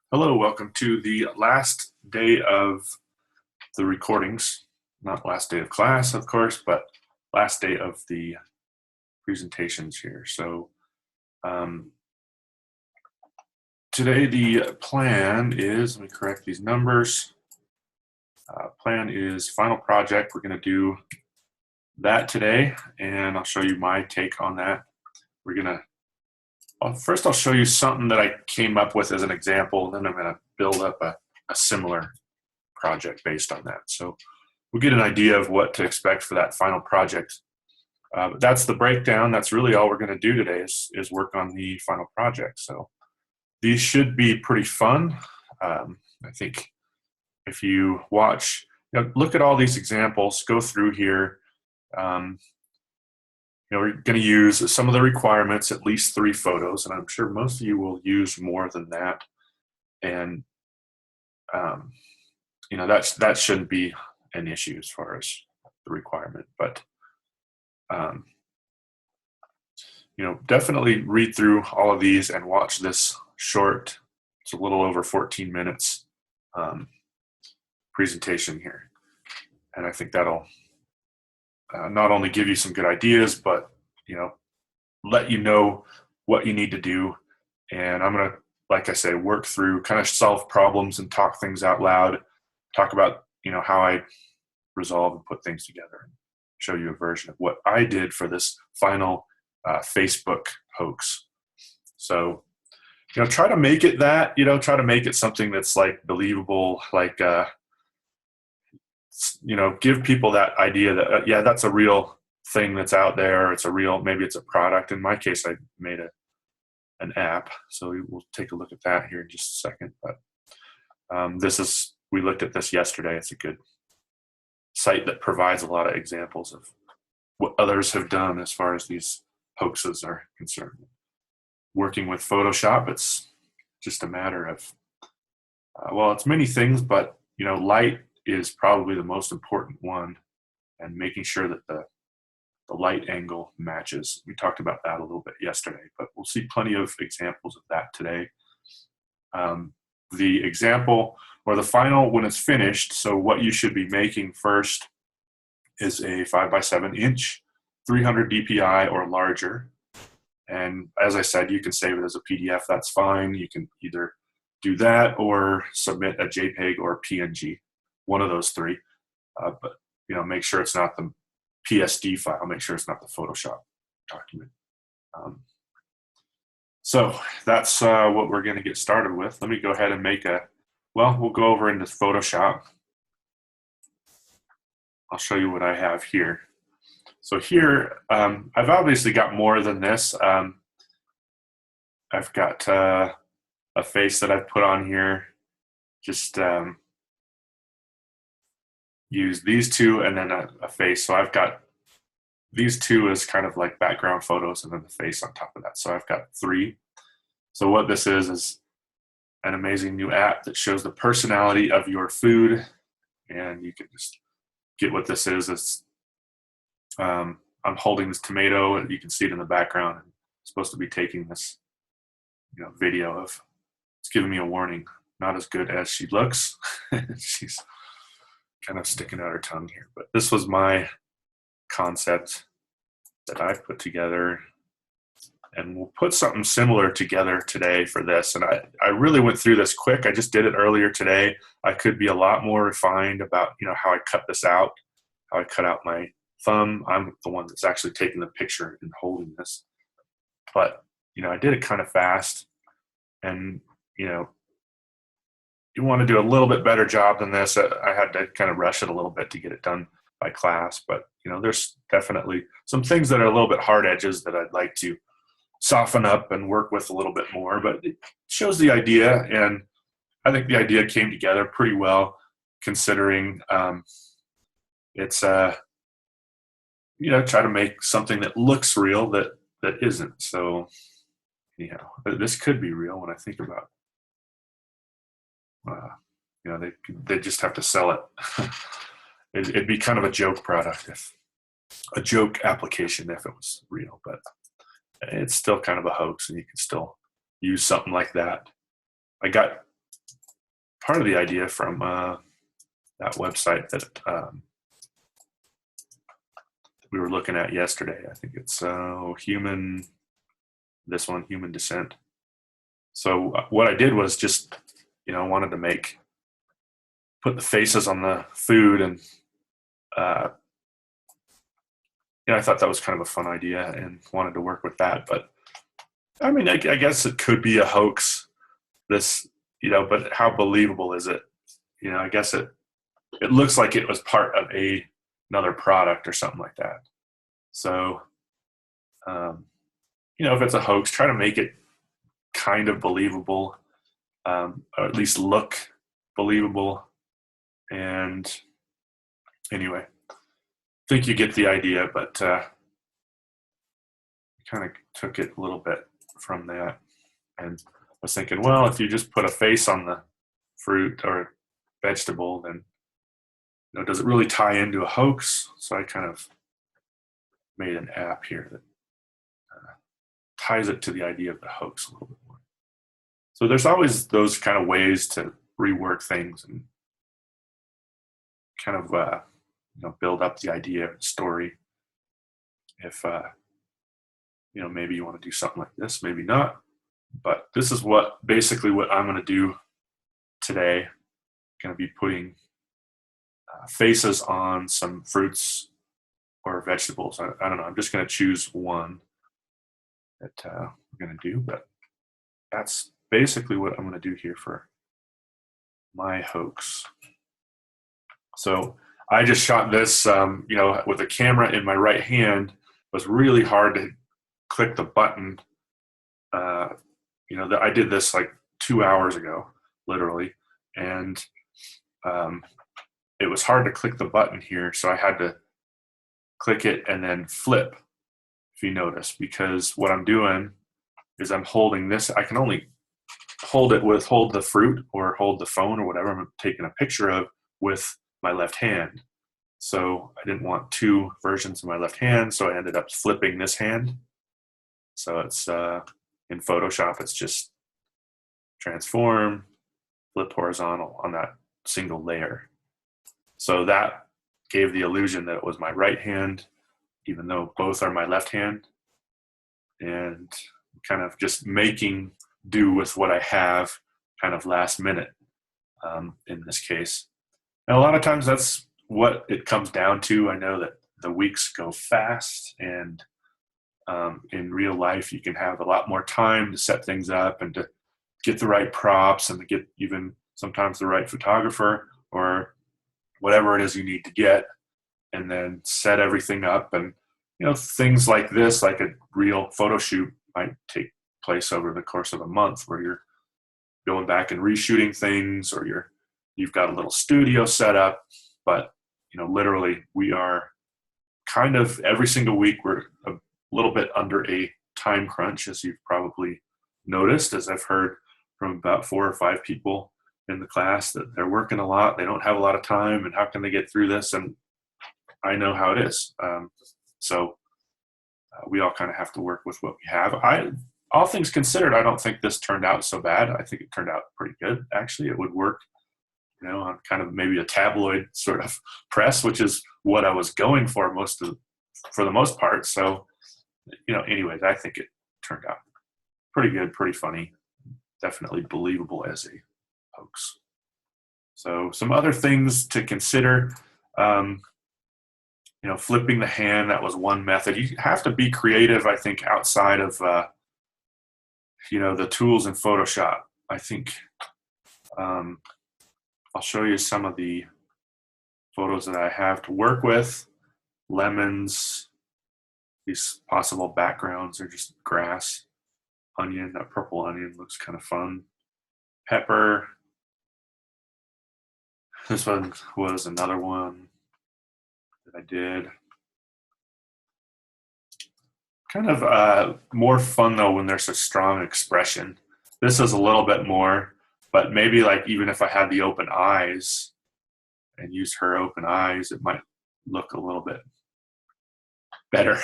Hello, welcome to the last day of the recordings. Not last day of class, of course, but last day of the presentations here. So today the plan is, let me correct these numbers. Plan is final project. We're going to do that today, and I'll show you my take on that. We're going to First, I'll show you something that I came up with as an example, and then I'm going to build up a similar project based on that. So we'll get an idea of what to expect for that final project. But that's the breakdown. That's really all we're going to do today is work on the final project. So these should be pretty fun. I think if you watch, look at all these examples, go through here. We're going to use some of the requirements, at least 3 photos, and I'm sure most of you will use more than that. And that shouldn't be an issue as far as the requirement, but definitely read through all of these and watch this short, it's a little over 14 minutes presentation here. And I think that'll not only give you some good ideas, but let you know what you need to do. And I'm going to, like I say, work through, kind of solve problems and talk things out loud, talk about how I resolve and put things together, and show you a version of what I did for this final Facebook hoax. So try to make it that, try to make it something that's like believable, like give people that idea that yeah, that's a real thing that's out there. It's a real, maybe it's a product. In my case, I made an app, so we'll take a look at that here in just a second. But we looked at this yesterday. It's a good site that provides a lot of examples of what others have done as far as these hoaxes are concerned. Working with Photoshop, it's just a matter of well, it's many things, but light is probably the most important one, and making sure that the light angle matches. We talked about that a little bit yesterday, but we'll see plenty of examples of that today. The example, or the final, when it's finished, so what you should be making first is a 5x7 inch, 300 dpi or larger. And as I said, you can save it as a PDF, that's fine. You can either do that or submit a JPEG or PNG, one of those 3. But make sure it's not the PSD file, make sure it's not the Photoshop document. So that's what we're going to get started with. Let me go ahead and we'll go over into Photoshop. I'll show you what I have here. So here, I've obviously got more than this. I've got a face that I've put on here. Just use these 2 and then a face. So I've got these 2 as kind of like background photos and then the face on top of that. So I've got 3. So what this is an amazing new app that shows the personality of your food. And you can just get what this is. It's, I'm holding this tomato. You can see it in the background. I'm supposed to be taking this video of, it's giving me a warning. Not as good as she looks. She's kind of sticking out her tongue here. But this was my concept that I put together, and we'll put something similar together today for this. And I really went through this quick. I just did it earlier today. I could be a lot more refined about how I cut this out, how I cut out my thumb. I'm the one that's actually taking the picture and holding this. But I did it kind of fast, and you want to do a little bit better job than this. I had to kind of rush it a little bit to get it done by class, but there's definitely some things that are a little bit hard edges that I'd like to soften up and work with a little bit more, but it shows the idea, and I think the idea came together pretty well, considering it's try to make something that looks real that isn't. So this could be real when I think about they just have to sell it. It'd be kind of a joke product, a joke application if it was real, but it's still kind of a hoax, and you can still use something like that. I got part of the idea from that website that we were looking at yesterday. I think it's human descent. So what I did was just, wanted to put the faces on the food, and I thought that was kind of a fun idea and wanted to work with that. But I mean, I guess it could be a hoax. This, but how believable is it? I guess it looks like it was part of another product or something like that. So, if it's a hoax, try to make it kind of believable, or at least look believable. And anyway, I think you get the idea, but kind of took it a little bit from that, and was thinking, well, if you just put a face on the fruit or vegetable, then does it really tie into a hoax? So I kind of made an app here that ties it to the idea of the hoax a little bit more. So there's always those kind of ways to rework things and kind of build up the idea of the story. If maybe you want to do something like this, maybe not. But this is basically what I'm going to do today. I'm going to be putting faces on some fruits or vegetables. I don't know. I'm just going to choose one that we're going to do, but that's basically what I'm going to do here for my hoax. So I just shot this, with a camera in my right hand. It was really hard to click the button. I did this like 2 hours ago, literally, and it was hard to click the button here, so I had to click it and then flip, if you notice, because what I'm doing is I'm holding this. I can only hold the fruit or hold the phone or whatever I'm taking a picture of with my left hand. So I didn't want two versions of my left hand, so I ended up flipping this hand. So it's in Photoshop, it's just transform, flip horizontal on that single layer. So that gave the illusion that it was my right hand, even though both are my left hand, and kind of just making do with what I have kind of last minute in this case. And a lot of times that's what it comes down to. I know that the weeks go fast, and in real life you can have a lot more time to set things up and to get the right props and to get even sometimes the right photographer or whatever it is you need to get, and then set everything up. And things like this, like a real photo shoot, might take place over the course of a month, where you're going back and reshooting things, or you've got a little studio set up. But literally, we are kind of every single week we're a little bit under a time crunch, as you've probably noticed, as I've heard from about 4 or 5 people in the class, that they're working a lot, they don't have a lot of time, and how can they get through this? And I know how it is. So we all kind of have to work with what we have. All things considered, I don't think this turned out so bad. I think it turned out pretty good, actually. It would work, on kind of maybe a tabloid sort of press, which is what I was going for for the most part. So, anyways, I think it turned out pretty good, pretty funny, definitely believable as a hoax. So some other things to consider, flipping the hand, that was one method. You have to be creative, I think, outside of, the tools in Photoshop. I think I'll show you some of the photos that I have to work with. Lemons, these possible backgrounds are just grass. Onion, that purple onion looks kind of fun. Pepper. This one was another one that I did. Kind of more fun though when there's a strong expression. This is a little bit more, but maybe like even if I had the open eyes and used her open eyes, it might look a little bit better.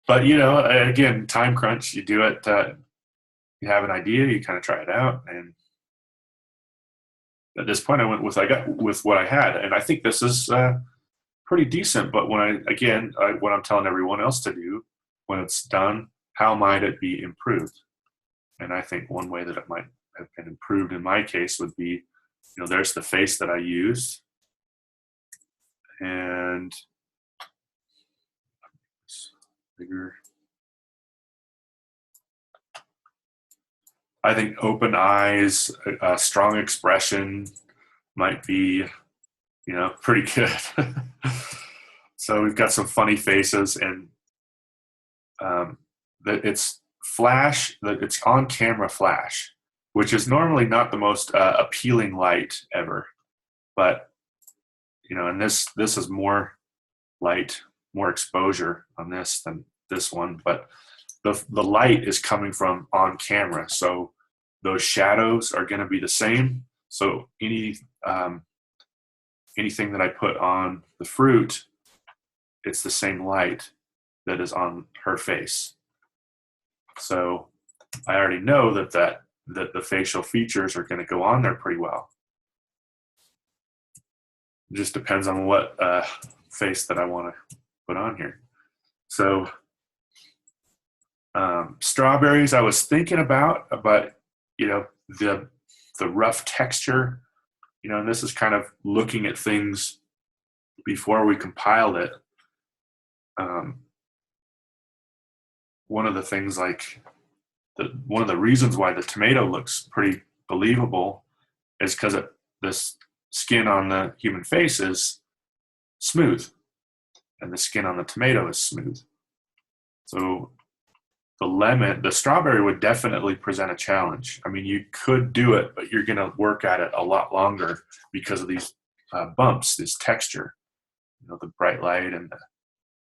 But again, time crunch, you do it, you have an idea, you kind of try it out, and at this point, I went with what I had, and I think this is pretty decent. But when what I'm telling everyone else to do when it's done, how might it be improved? And I think one way that it might have been improved in my case would be, there's the face that I used, and bigger. I think open eyes, a strong expression might be, pretty good. So we've got some funny faces, and it's flash, it's on camera flash, which is normally not the most appealing light ever. But, and this is more light, more exposure on this than this one. But the light is coming from on camera. So those shadows are going to be the same. So anything that I put on the fruit, it's the same light that is on her face. So I already know that the facial features are going to go on there pretty well. It just depends on what face that I want to put on here. So strawberries I was thinking about, but the rough texture, and this is kind of looking at things before we compiled it. One of the things, one of the reasons why the tomato looks pretty believable is because this skin on the human face is smooth, and the skin on the tomato is smooth. So the strawberry would definitely present a challenge. I mean, you could do it, but you're going to work at it a lot longer because of these bumps, this texture, the bright light and the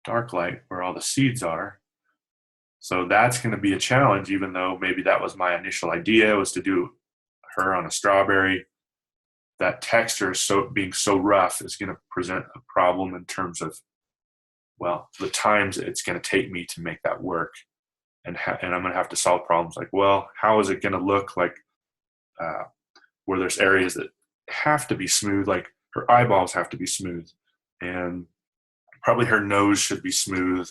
dark light where all the seeds are. So that's going to be a challenge, even though maybe that was my initial idea, was to do her on a strawberry. That texture being so rough is going to present a problem in terms of, the times it's going to take me to make that work. And I'm going to have to solve problems like, how is it going to look like where there's areas that have to be smooth, like her eyeballs have to be smooth, and probably her nose should be smooth,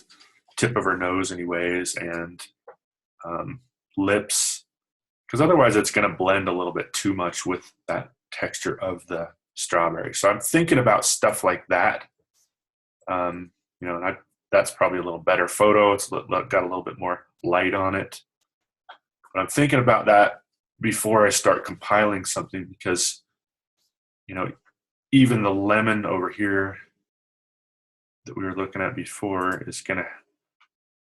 tip of her nose anyways, and lips, because otherwise it's going to blend a little bit too much with that texture of the strawberry. So I'm thinking about stuff like that. And that's probably a little better photo. It's got a little bit more light on it. But I'm thinking about that before I start compiling something, because, even the lemon over here that we were looking at before is going to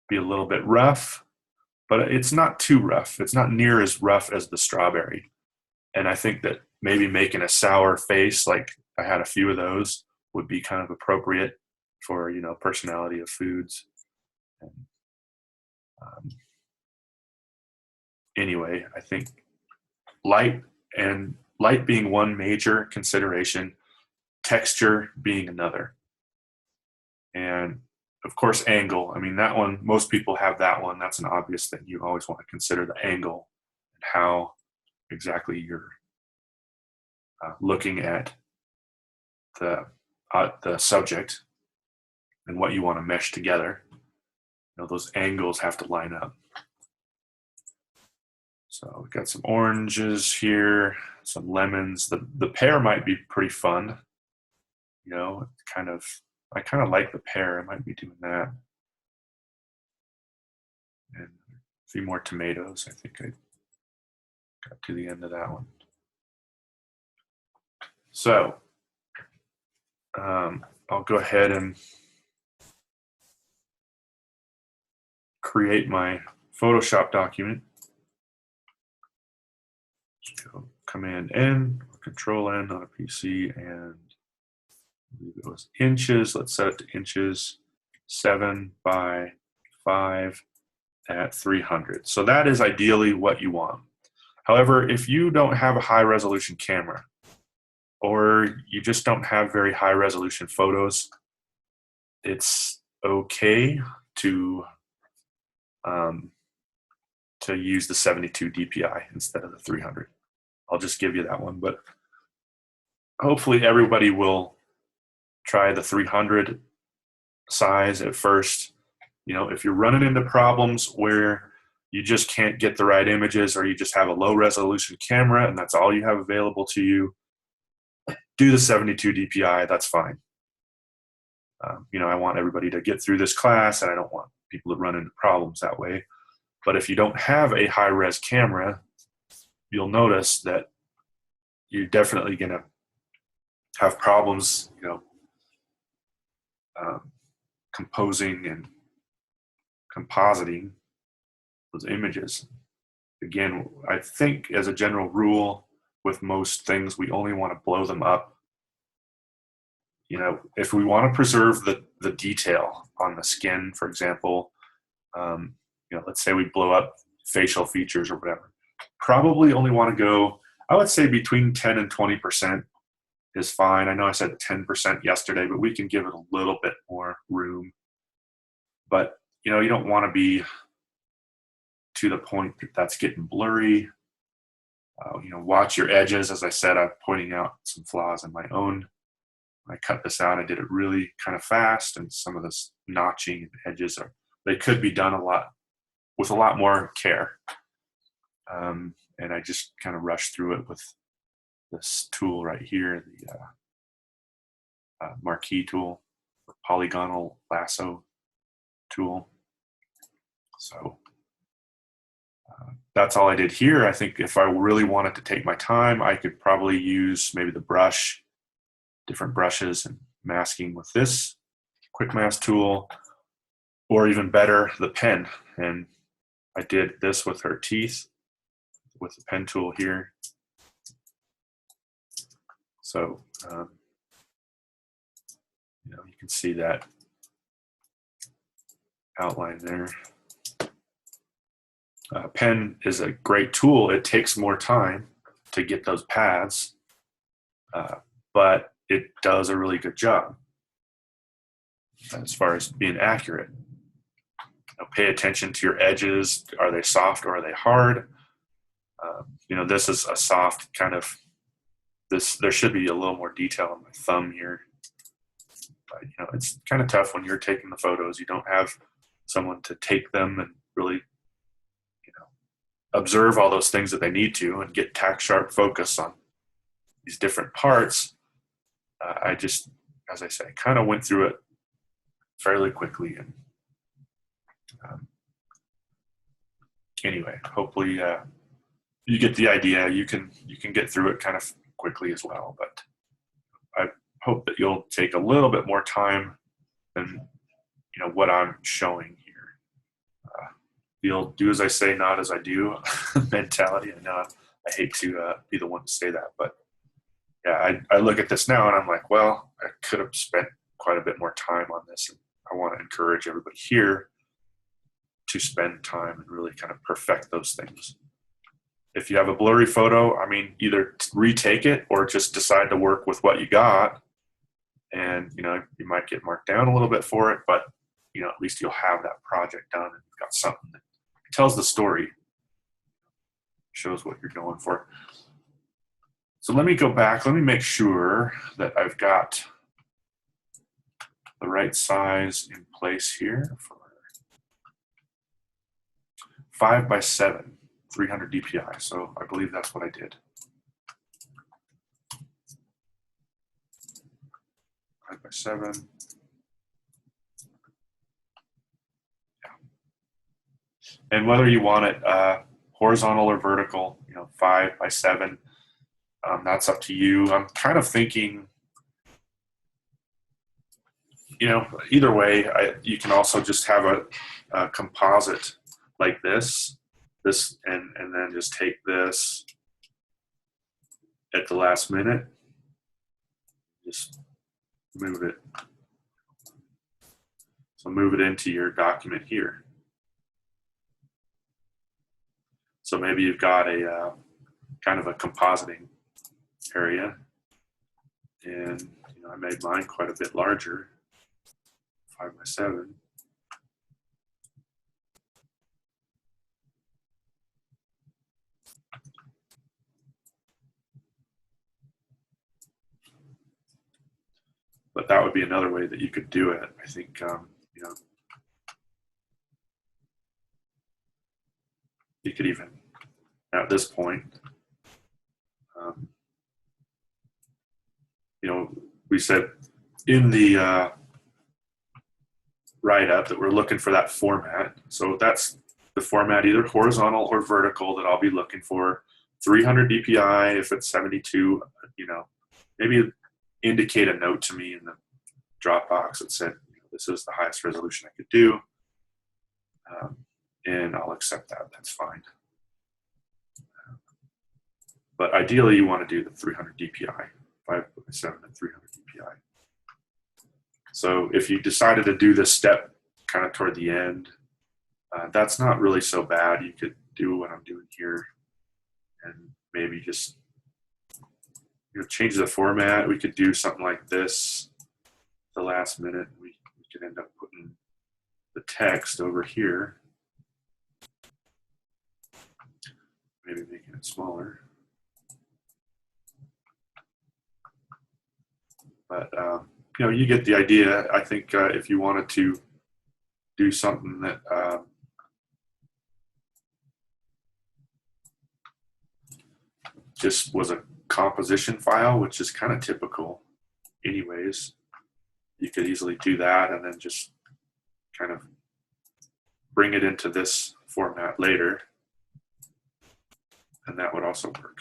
be a little bit rough, but it's not too rough. It's not near as rough as the strawberry. And I think that maybe making a sour face, like I had a few of those, would be kind of appropriate for, personality of foods. And, anyway, I think light being one major consideration, texture being another. And of course, angle. I mean, that one, most people have that one. That's an obvious thing. You always want to consider the angle and how exactly you're looking at the subject and what you want to mesh together. Those angles have to line up. So we've got some oranges here, some lemons. The pear might be pretty fun. I kind of like the pear. I might be doing that. And a few more tomatoes. I think I got to the end of that one. So I'll go ahead and create my Photoshop document. Just go Command N, Control N on a PC, and it was inches. Let's set it to inches, 7 by 5 at 300. So that is ideally what you want. However, if you don't have a high resolution camera, or you just don't have very high resolution photos, it's okay to use the 72 DPI instead of the 300. I'll just give you that one. But hopefully everybody will try the 300 size at first. You know, if you're running into problems where you just can't get the right images, or you just have a low resolution camera and that's all you have available to you, do the 72 DPI, that's fine. You know, I want everybody to get through this class, and I don't want people to run into problems that way. But if you don't have a high-res camera, you'll notice that you're definitely going to have problems, you know, composing and compositing those images. Again, I think as a general rule with most things, we only want to blow them up. You know, if we want to preserve the detail on the skin, for example, you know, let's say we blow up facial features or whatever, probably only want to go, I would say between 10 and 20% is fine. I know I said 10% yesterday, but we can give it a little bit more room. But, you know, you don't want to be to the point that that's getting blurry. You know, watch your edges. As I said, I'm pointing out some flaws in my own. When I cut this out, I did it really kind of fast, and some of this notching and edges they could be done with a lot more care. And I just kind of rushed through it with this tool right here, the marquee tool, the polygonal lasso tool. So that's all I did here. I think if I really wanted to take my time, I could probably use maybe the brush, different brushes, and masking with this quick mask tool, or even better, the pen. And I did this with her teeth with the pen tool here. So, you know, you can see that outline there. Pen is a great tool. It takes more time to get those paths, but it does a really good job as far as being accurate. You know, pay attention to your edges. Are they soft or are they hard? You know, this is a soft kind of, there should be a little more detail on my thumb here. But, you know, it's kind of tough when you're taking the photos. You don't have someone to take them and really, you know, observe all those things that they need to and get tack sharp focus on these different parts. I just, as I say, kind of went through it fairly quickly. And anyway, hopefully you get the idea. You can get through it kind of quickly as well. But I hope that you'll take a little bit more time than, you know, what I'm showing here. You'll do as I say, not as I do mentality. I know I hate to be the one to say that, but yeah, I look at this now and I'm like, well, I could have spent quite a bit more time on this. And I want to encourage everybody here to spend time and really kind of perfect those things. If you have a blurry photo, I mean, either retake it or just decide to work with what you got. And, you know, you might get marked down a little bit for it, but, you know, at least you'll have that project done and you've got something that tells the story, shows what you're going for. So let me go back. Let me make sure that I've got the right size in place here for 5x7, 300 DPI. So I believe that's what I did. 5x7. Yeah. And whether you want it horizontal or vertical, you know, 5x7, that's up to you. I'm kind of thinking, you know, either way, you can also just have a composite like this, and then just take this at the last minute, just move it. So move it into your document here. So maybe you've got a kind of a compositing area, and you know, I made mine quite a bit larger, 5x7. that would be another way that you could do it. I think, you know, you could even, at this point, you know, we said in the write-up that we're looking for that format. So that's the format, either horizontal or vertical, that I'll be looking for. 300 dpi if it's 72, you know, maybe indicate a note to me in the Dropbox that said, you know, this is the highest resolution I could do, and I'll accept that. That's fine. But ideally, you want to do the 300 dpi, 5x7 and 300 dpi. So if you decided to do this step kind of toward the end, that's not really so bad. You could do what I'm doing here and maybe just, you know, change the format. We could do something like this at the last minute. We could end up putting the text over here, maybe making it smaller. But you know, you get the idea. I think if you wanted to do something that just was a composition file, which is kind of typical anyways, you could easily do that and then just kind of bring it into this format later, and that would also work.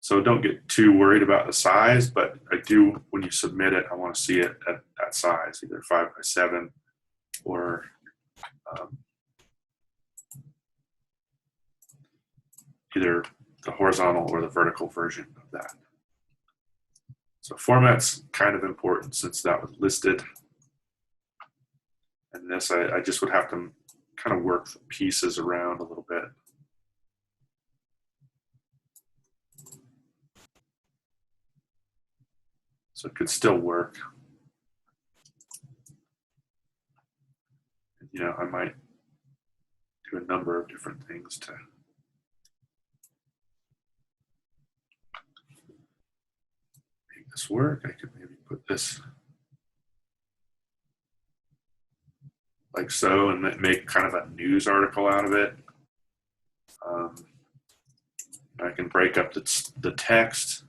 So don't get too worried about the size, but I do, when you submit it, I want to see it at that size, either 5x7 or either the horizontal or the vertical version of that. So format's kind of important since that was listed. And this, I just would have to kind of work the pieces around a little bit. So it could still work. You know, I might do a number of different things to make this work. I could maybe put this like so and make kind of a news article out of it. I can break up the text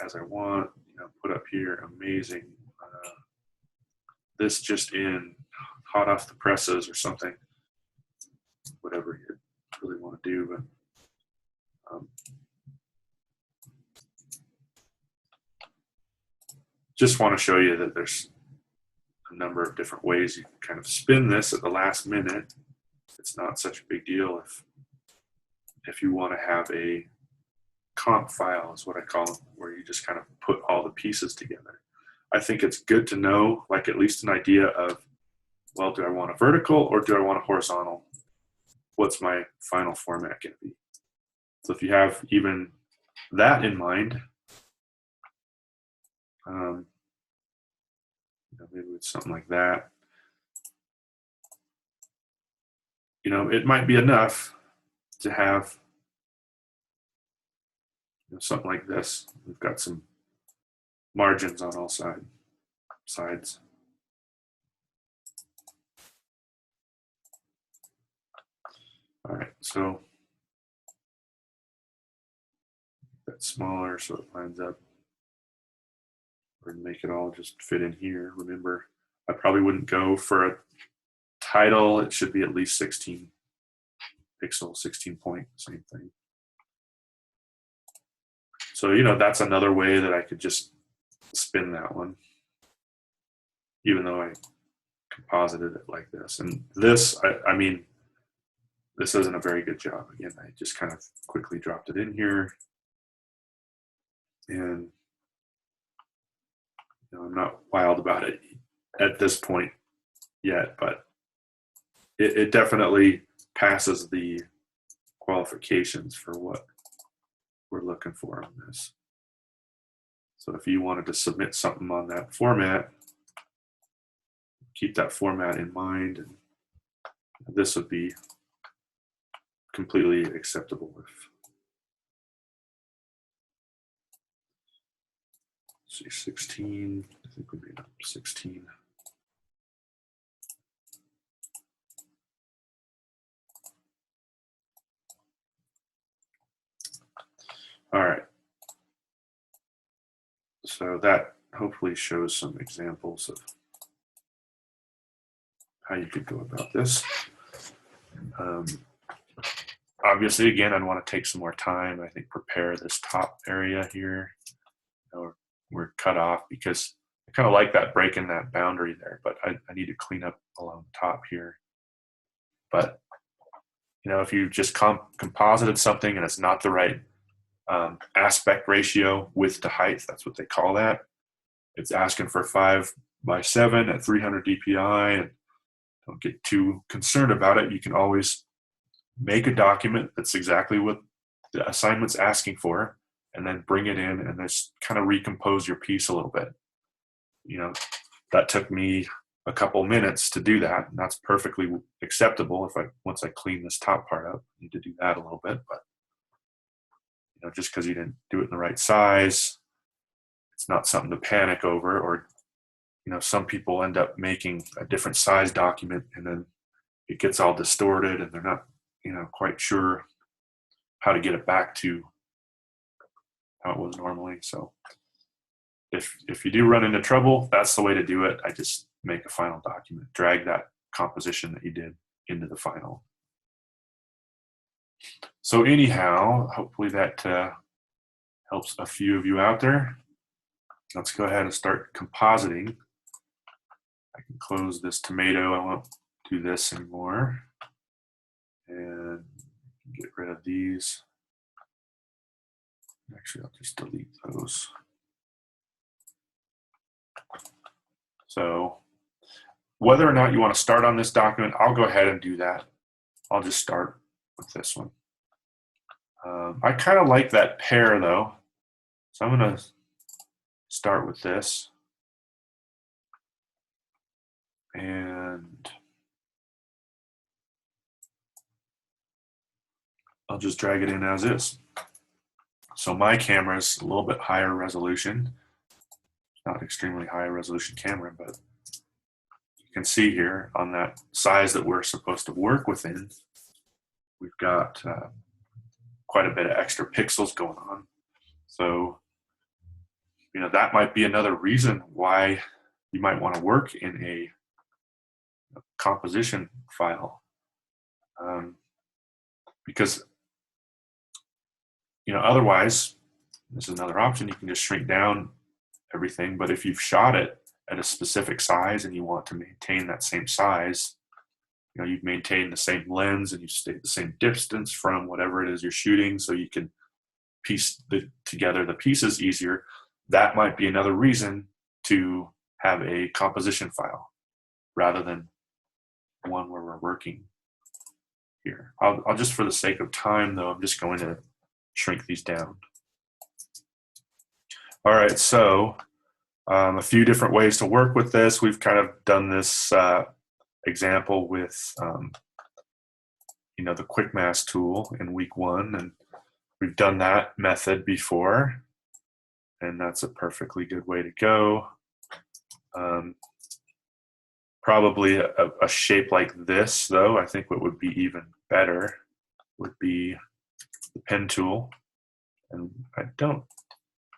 as I want, you know, put up here, amazing. This just in, hot off the presses or something, whatever you really want to do. But just want to show you that there's a number of different ways you can kind of spin this at the last minute. It's not such a big deal if you want to have a comp file, is what I call them, where you just kind of put all the pieces together. I think it's good to know, like, at least an idea of, well, do I want a vertical or do I want a horizontal? What's my final format going to be? So if you have even that in mind, you know, maybe it's something like that. You know, it might be enough to have, you know, something like this. We've got some margins on all sides. All right, so that's smaller so it lines up. We're gonna make it all just fit in here. Remember, I probably wouldn't go for a title. It should be at least 16 pixels, 16 point, same thing. So, you know, that's another way that I could just spin that one, even though I composited it like this. And this, I mean, this isn't a very good job. Again, I just kind of quickly dropped it in here. And, you know, I'm not wild about it at this point yet, but it definitely passes the qualifications for what we're looking for on this. So if you wanted to submit something on that format, keep that format in mind, and this would be completely acceptable. see, 16, I think we made up 16. All right. So that hopefully shows some examples of how you could go about this. Obviously, again, I'd want to take some more time. I think prepare this top area here. We're cut off because I kind of like that break in that boundary there, but I need to clean up along the top here. But if you just composited something and it's not the right aspect ratio, width to height, that's what they call that. It's asking for 5:7 at 300 dpi, and don't get too concerned about it. You can always make a document that's exactly what the assignment's asking for, and then bring it in and just kind of recompose your piece a little bit. That took me a couple minutes to do that, and that's perfectly acceptable. Once I clean this top part up, I need to do that a little bit, but just because you didn't do it in the right size, it's not something to panic over. Or some people end up making a different size document and then it gets all distorted and they're not quite sure how to get it back to how it was normally. So if you do run into trouble, that's the way to do it. I just make a final document, drag that composition that you did into the final. So anyhow, hopefully that helps a few of you out there. Let's go ahead and start compositing. I can close this tomato. I won't do this anymore. And get rid of these. Actually, I'll just delete those. So whether or not you want to start on this document, I'll go ahead and do that. I'll just start with this one. I kind of like that pair though. So I'm going to start with this. And I'll just drag it in as is. So my camera is a little bit higher resolution. Not extremely high resolution camera, but you can see here on that size that we're supposed to work within, we've got quite a bit of extra pixels going on. So, that might be another reason why you might want to work in a composition file. Because, otherwise, this is another option. You can just shrink down everything. But if you've shot it at a specific size and you want to maintain that same size, you've maintained the same lens and you stay the same distance from whatever it is you're shooting, so you can piece together the pieces easier. That might be another reason to have a composition file rather than one where we're working here. I'll just, for the sake of time though, I'm just going to shrink these down. All right, so a few different ways to work with this. We've kind of done this example with the quick mask tool in week 1, and we've done that method before, and that's a perfectly good way to go. Probably a shape like this though, I think what would be even better would be the pen tool, and I don't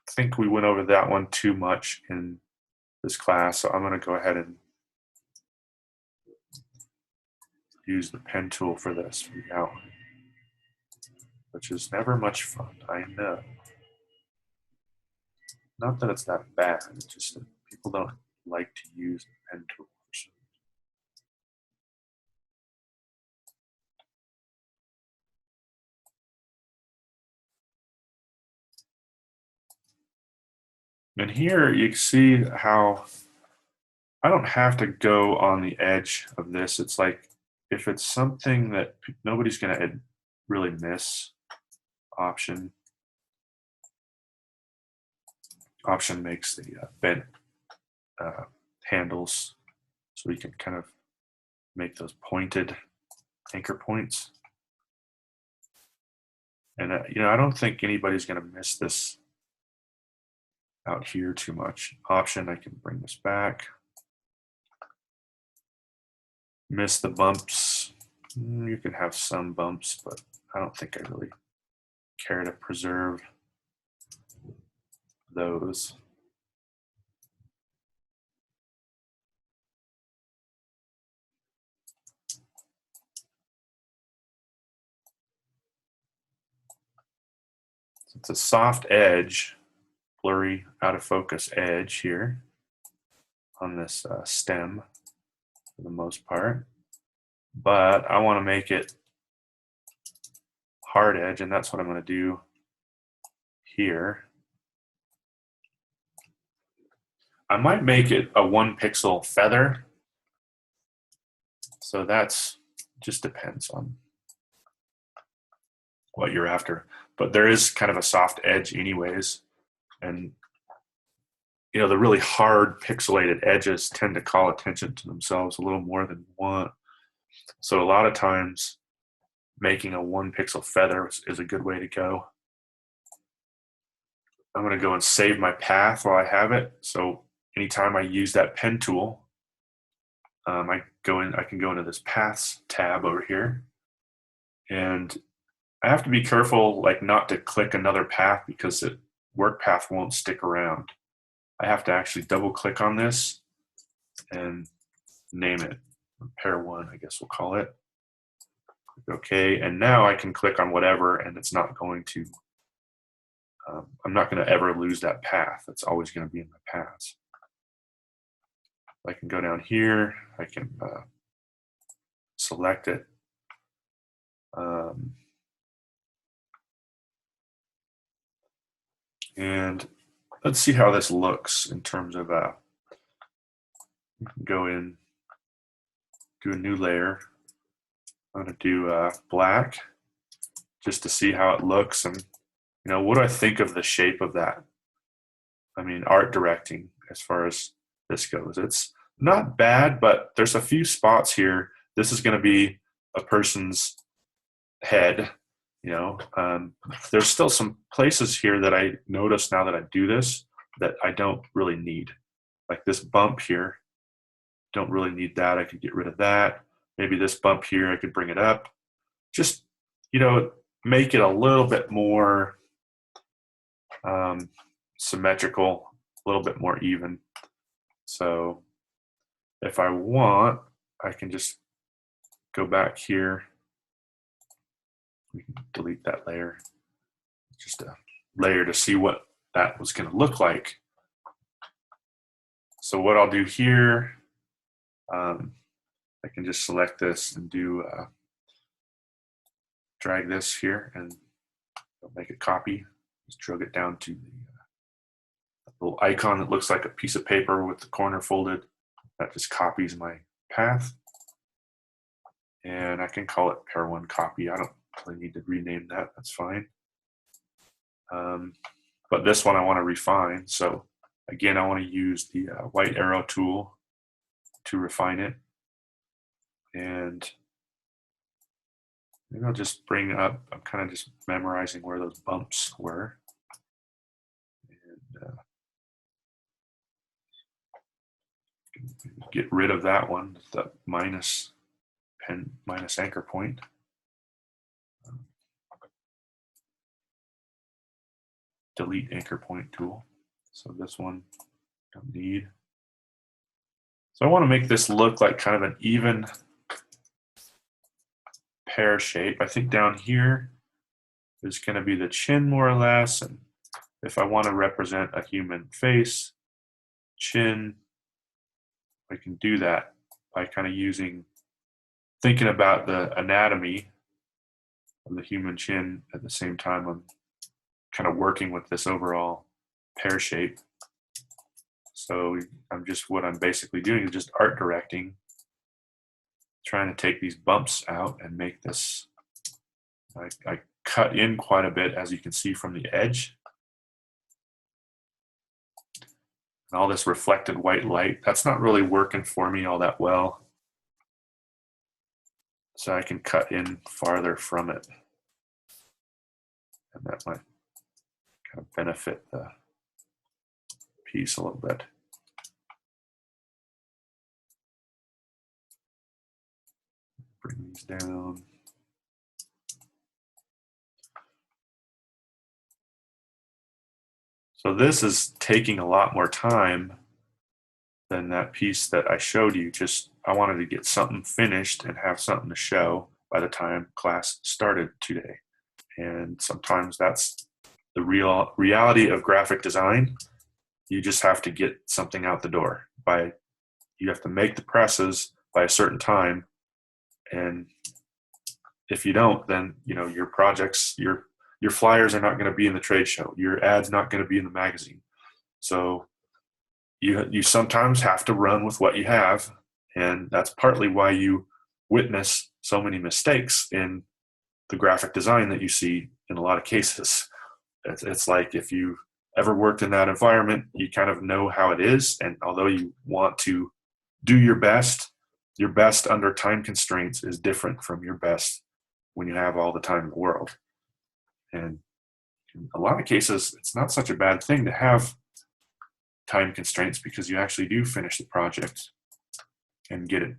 think we went over that one too much in this class, so I'm going to go ahead and use the pen tool for this for the outline, which is never much fun, I know. Not that it's that bad, it's just that people don't like to use the pen tool for some reason. And here you can see how I don't have to go on the edge of this. It's like if it's something that nobody's going to really miss, Option makes the bent handles so we can kind of make those pointed anchor points. And I don't think anybody's going to miss this out here too much. Option, I can bring this back. Miss the bumps. You can have some bumps, but I don't think I really care to preserve those. It's a soft edge, blurry, out of focus edge here on this stem for the most part, but I want to make it hard edge, and that's what I'm going to do here. I might make it a 1 pixel feather, so that's just depends on what you're after, but there is kind of a soft edge anyways, and you know, the really hard pixelated edges tend to call attention to themselves a little more than you want. So a lot of times making a 1 pixel feather is a good way to go. I'm going to go and save my path while I have it. So anytime I use that pen tool, I can go into this paths tab over here, and I have to be careful like not to click another path because the work path won't stick around. I have to actually double click on this and name it pair 1, I guess we'll call it. Click OK, and now I can click on whatever, and it's not going to I'm not going to ever lose that path. It's always going to be in my paths. I can go down here, I can select it. And let's see how this looks in terms of go in, do a new layer. I'm going to do black just to see how it looks, and you know, what do I think of the shape of that? I mean, art directing as far as this goes, it's not bad, but there's a few spots here. This is going to be a person's head, you know. There's still some places here that I notice now that I do this that I don't really need, like this bump here. Don't really need that. I could get rid of that. Maybe this bump here, I could bring it up. Just, you know, make it a little bit more symmetrical, a little bit more even. So if I want, I can just go back here. We can delete that layer. Just a layer to see what that was going to look like. So what I'll do here, I can just select this and do drag this here and make a copy. Just drag it down to the little icon that looks like a piece of paper with the corner folded. That just copies my path. And I can call it pair 1 copy. I don't really need to rename that. That's fine. But this one I want to refine. So again, I want to use the white arrow tool to refine it. And maybe I'll just bring up, I'm kind of just memorizing where those bumps were. And get rid of that one, the minus anchor point. Delete anchor point tool. So this one don't need. So I want to make this look like kind of an even pear shape. I think down here is going to be the chin more or less, and if I want to represent a human face, chin, I can do that by kind of thinking about the anatomy of the human chin at the same time I'm kind of working with this overall pear shape. So what I'm basically doing is just art directing, trying to take these bumps out and make this, I cut in quite a bit, as you can see from the edge. And all this reflected white light, that's not really working for me all that well. So I can cut in farther from it. And that might kind of benefit the piece a little bit. Bring these down. So this is taking a lot more time than that piece that I showed you. Just, I wanted to get something finished and have something to show by the time class started today. And sometimes that's the reality of graphic design. You just have to get something out the door. You have to make the presses by a certain time, and if you don't, then your projects, your flyers are not going to be in the trade show. Your ad's not going to be in the magazine. So you sometimes have to run with what you have, and that's partly why you witness so many mistakes in the graphic design that you see in a lot of cases. It's like, if you ever worked in that environment, you kind of know how it is, and although you want to do your best under time constraints is different from your best when you have all the time in the world. And in a lot of cases, it's not such a bad thing to have time constraints, because you actually do finish the project and get it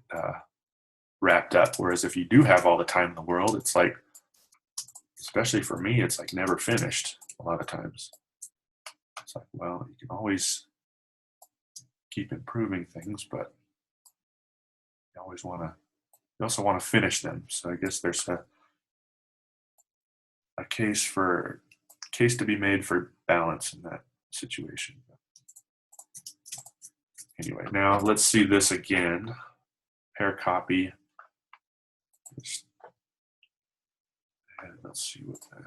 wrapped up. Whereas if you do have all the time in the world, it's like, especially for me, it's like never finished a lot of times. It's like, well, you can always keep improving things, but you also want to finish them. So I guess there's a case to be made for balance in that situation. Anyway, now let's see this again. Pair copy. And let's see what that.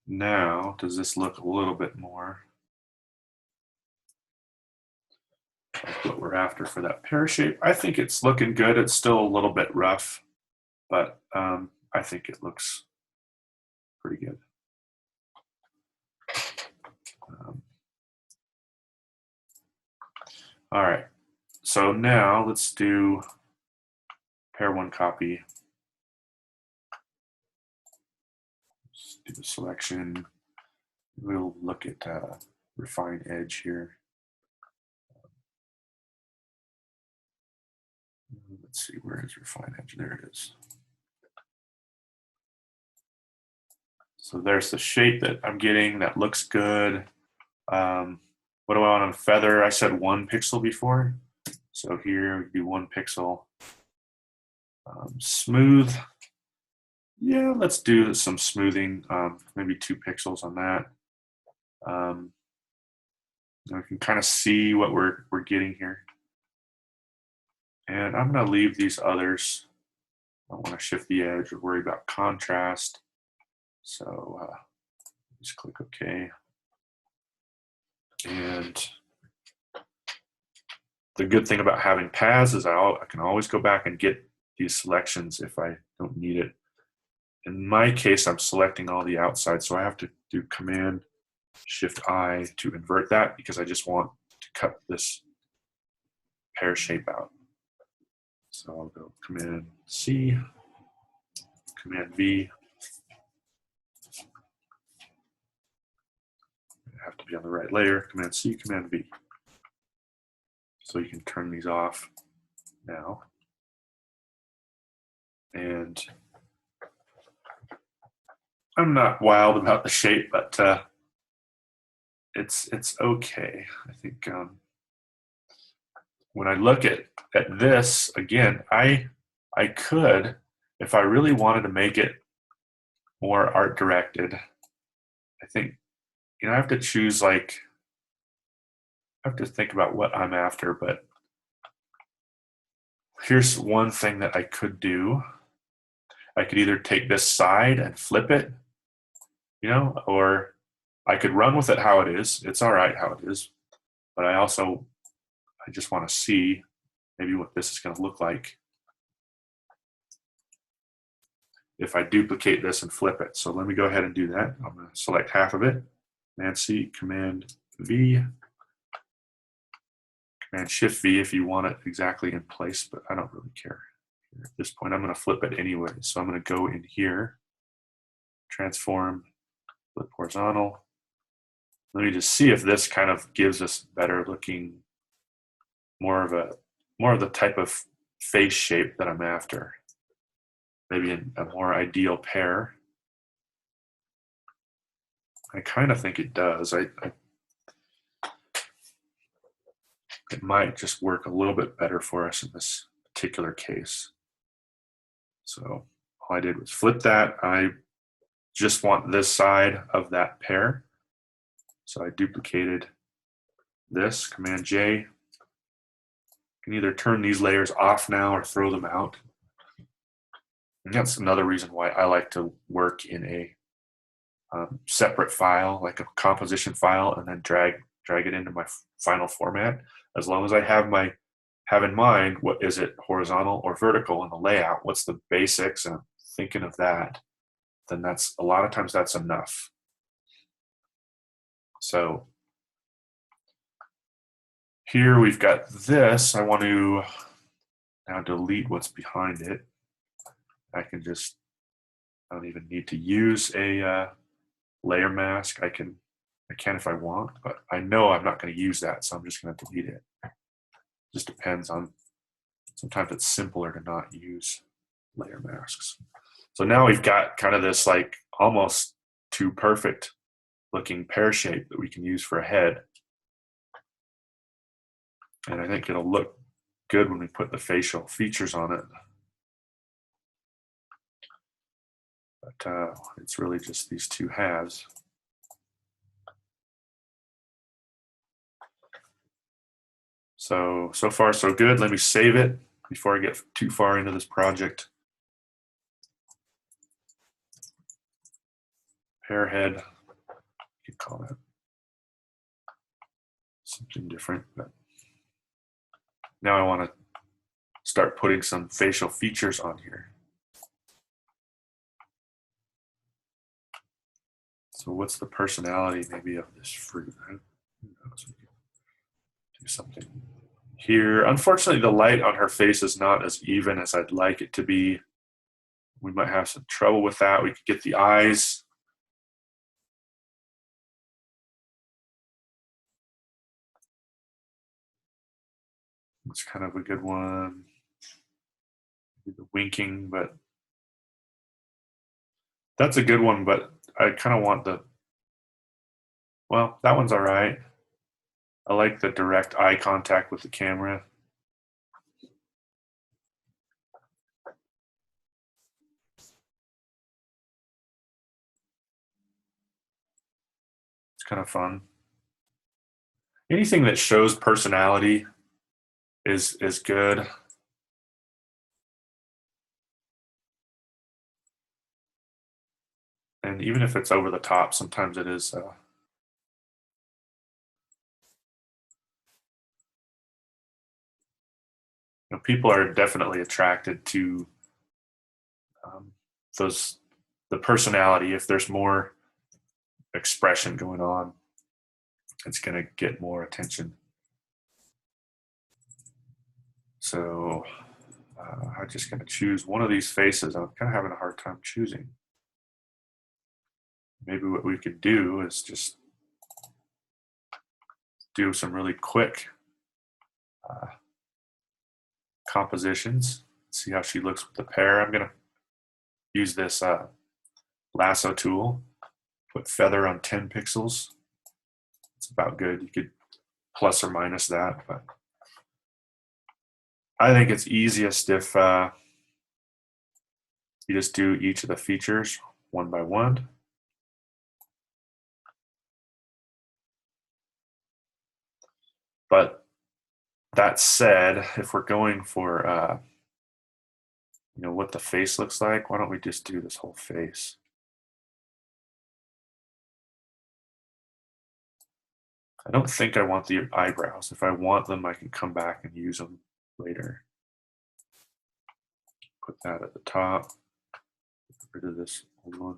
Now, does this look a little bit more like what we're after for that pear shape? I think it's looking good. It's still a little bit rough, but I think it looks pretty good. All right, so now let's do pair one copy. Let's do the selection. We'll look at refine edge here. Let's see, where is refine edge? There it is. So there's the shape that I'm getting that looks good. What do I want on feather? I said 1 pixel before. So here would be 1 pixel. Smooth. Yeah, let's do some smoothing. Maybe 2 pixels on that. We can kind of see what we're getting here. And I'm going to leave these others. I don't want to shift the edge or worry about contrast. So just click OK. And the good thing about having paths is I can always go back and get these selections if I don't need it. In my case, I'm selecting all the outside, so I have to do Command Shift I to invert that, because I just want to cut this pear shape out. So I'll go Command C, Command V. I have to be on the right layer. Command C, Command V. So you can turn these off now. And I'm not wild about the shape, but it's okay. I think when I look at this again, I could, if I really wanted to make it more art directed, I think I have to choose, like, I have to think about what I'm after. But here's one thing that I could do. I could either take this side and flip it, or I could run with it how it is. It's all right how it is. But I just want to see maybe what this is going to look like if I duplicate this and flip it. So let me go ahead and do that. I'm going to select half of it. Command C, Command V, Command Shift V if you want it exactly in place, but I don't really care. At this point, I'm going to flip it anyway. So I'm going to go in here, transform, flip horizontal. Let me just see if this kind of gives us better looking, more of the type of face shape that I'm after. Maybe a more ideal pair. I kind of think it does. It might just work a little bit better for us in this particular case. So all I did was flip that. I just want this side of that pair. So I duplicated this, Command J. You can either turn these layers off now or throw them out. And that's another reason why I like to work in a separate file, like a composition file, and then drag it into my final format. As long as I have in mind what is it, horizontal or vertical in the layout, what's the basics, and I'm thinking of that, then that's a lot of times that's enough. So here we've got this. I want to now delete what's behind it. I don't even need to use a layer mask. I can if I want, but I know I'm not going to use that, so I'm just going to delete it. Just depends on, sometimes it's simpler to not use layer masks. So now we've got kind of this like almost too perfect looking pear shape that we can use for a head. And I think it'll look good when we put the facial features on it. But it's really just these two halves. So far so good. Let me save it before I get too far into this project. Pear head, you could call that something different. But now I want to start putting some facial features on here. So what's the personality maybe of this fruit? Do something here. Unfortunately, the light on her face is not as even as I'd like it to be. We might have some trouble with that. We could get the eyes. It's kind of a good one. The winking, but that's a good one, but I kind of want well, that one's all right. I like the direct eye contact with the camera. It's kind of fun. Anything that shows personality is good. And even if it's over the top, sometimes it is. People are definitely attracted to the personality. If there's more expression going on, it's going to get more attention. So I'm just going to choose one of these faces. I'm kind of having a hard time choosing. Maybe what we could do is just do some really quick compositions. See how she looks with the pear. I'm going to use this lasso tool, put feather on 10 pixels. It's about good. You could plus or minus that, but I think it's easiest if you just do each of the features one by one. But that said, if we're going for what the face looks like, why don't we just do this whole face? I don't think I want the eyebrows. If I want them, I can come back and use them later. Put that at the top. Get rid of this old one.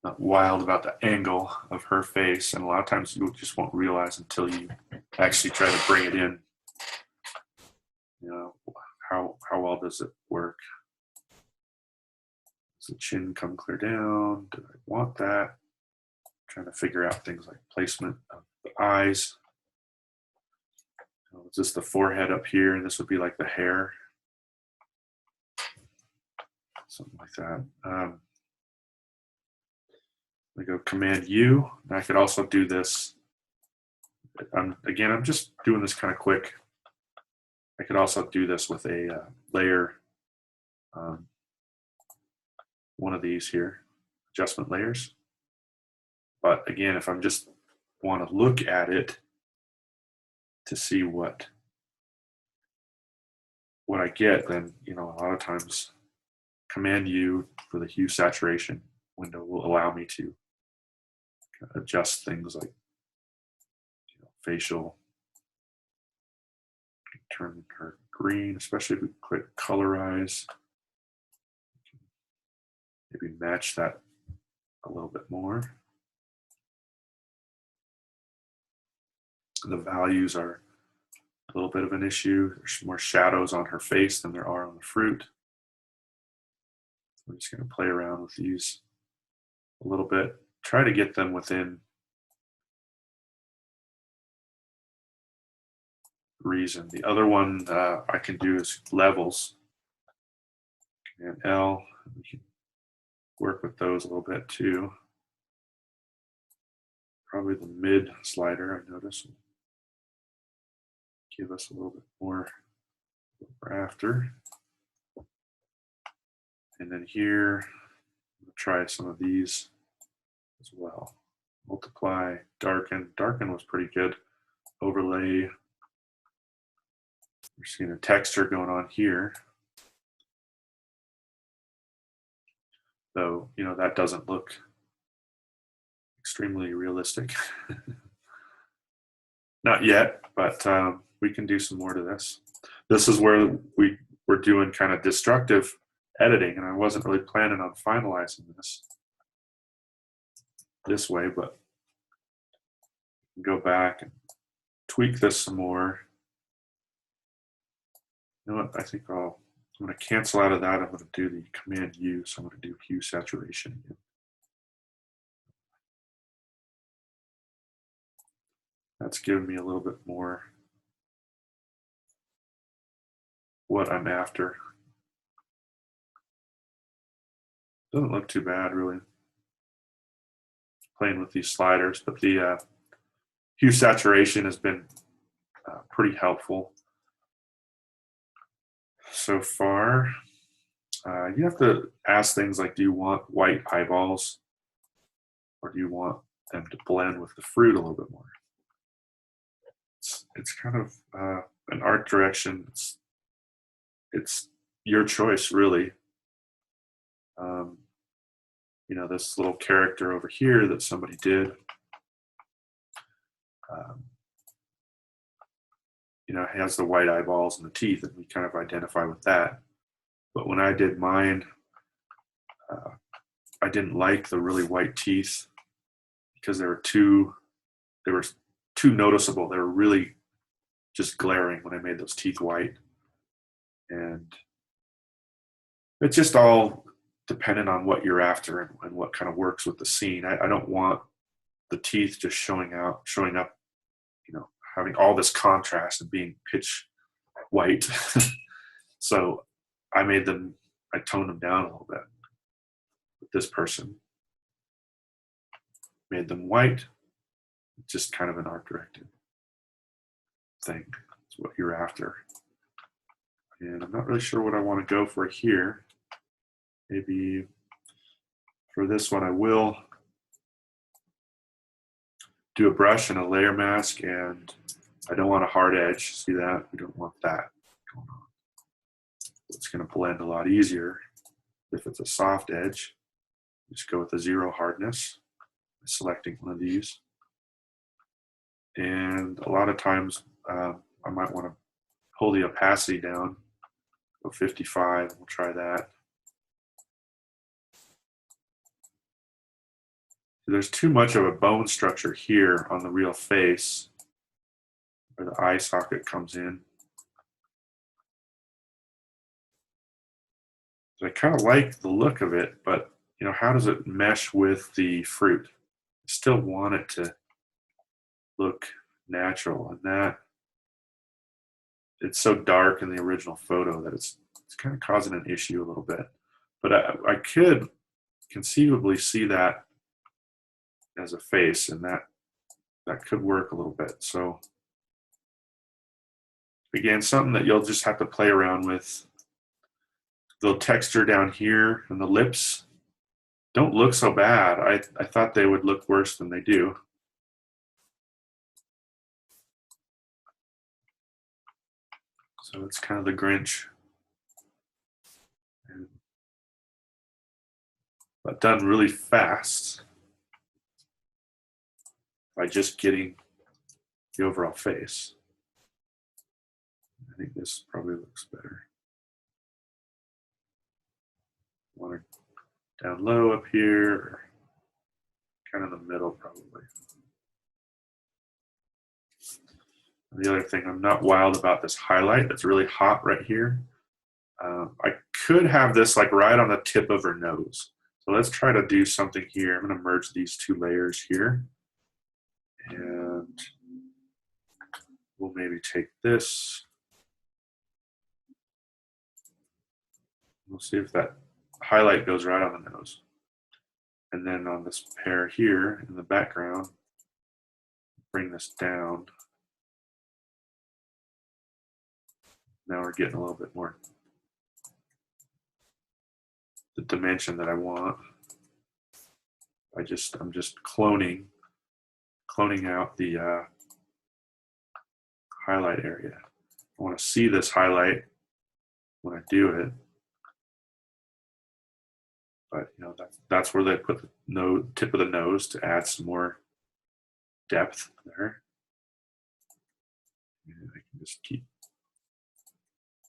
not wild about the angle of her face, and a lot of times you just won't realize until you actually try to bring it in. You know, how well does it work? Does the chin come clear down? Do I want that? I'm trying to figure out things like placement of the eyes. Is this the forehead up here, and this would be like the hair? Something like that. I go Command U, and I could also do this. Again, I'm just doing this kind of quick. I could also do this with a layer, one of these here, adjustment layers. But again, if I'm just want to look at it to see what I get, then a lot of times Command U for the hue saturation window will allow me to adjust things like facial. Turn her green, especially if we click colorize. Maybe match that a little bit more. The values are a little bit of an issue. There's more shadows on her face than there are on the fruit. We're just going to play around with these a little bit. Try to get them within reason. The other one I can do is levels. And L, we can work with those a little bit too. Probably the mid slider, I notice, will give us a little bit more after. And then here, we'll try some of these as well. Multiply, darken. Darken was pretty good. Overlay. We're seeing a texture going on here. Though, that doesn't look extremely realistic. Not yet, but we can do some more to this. This is where we're doing kind of destructive editing, and I wasn't really planning on finalizing this way, but go back and tweak this some more. You know what? I think I'm going to cancel out of that. I'm going to do the Command U, so I'm going to do hue saturation again. That's giving me a little bit more what I'm after. Doesn't look too bad, really. Playing with these sliders, but the hue saturation has been pretty helpful so far. You have to ask things like, do you want white eyeballs, or do you want them to blend with the fruit a little bit more? It's kind of an art direction. It's your choice, really. This little character over here that somebody did, has the white eyeballs and the teeth, and we kind of identify with that. But when I did mine, I didn't like the really white teeth because they were too noticeable. They were really just glaring when I made those teeth white. And it's just all dependent on what you're after and what kind of works with the scene. I don't want the teeth just showing up, having all this contrast and being pitch white. So I toned them down a little bit. With this person, made them white, just kind of an art directed thing. That's what you're after. And I'm not really sure what I want to go for here. Maybe for this one, I will do a brush and a layer mask, and I don't want a hard edge. See that? We don't want that going on. It's going to blend a lot easier if it's a soft edge. Just go with a 0 hardness, selecting one of these. And a lot of times I might want to pull the opacity down, go 55, we'll try that. there's too much of a bone structure here on the real face where the eye socket comes in. So I kind of like the look of it, but you know, how does it mesh with the fruit? I still want it to look natural, and that it's so dark in the original photo that it's kind of causing an issue a little bit. But I could conceivably see that as a face, and that could work a little bit. So again, something that you'll just have to play around with. The texture down here and the lips don't look so bad. I thought they would look worse than they do. So it's kind of the Grinch. But done really fast by just getting the overall face. I think this probably looks better. Want it down low up here, or kind of in the middle probably. And the other thing, I'm not wild about this highlight that's really hot right here. I could have this like right on the tip of her nose. So let's try to do something here. I'm going to merge these two layers here. And we'll maybe take this. We'll see if that highlight goes right on the nose. And then on this pair here in the background, bring this down. Now we're getting a little bit more the dimension that I want. I'm just cloning out the highlight area. I want to see this highlight when I do it, but you know that's where they put the tip of the nose to add some more depth there. And I can just keep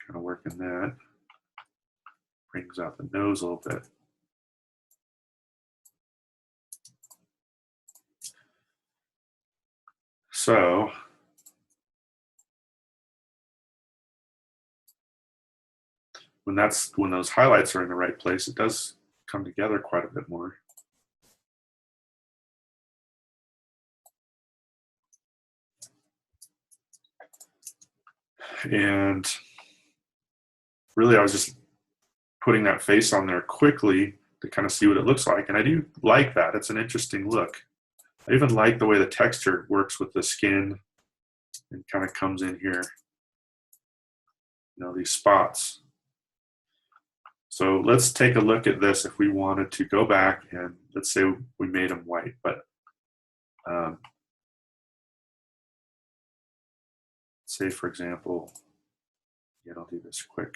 kind of working that. Brings out the nose a little bit. So when those highlights are in the right place, it does come together quite a bit more. And really, I was just putting that face on there quickly to kind of see what it looks like. And I do like that. It's an interesting look. I even like the way the texture works with the skin and kind of comes in here, you know, these spots. So let's take a look at this if we wanted to go back and let's say we made them white, but say for example, yeah, I'll do this quick.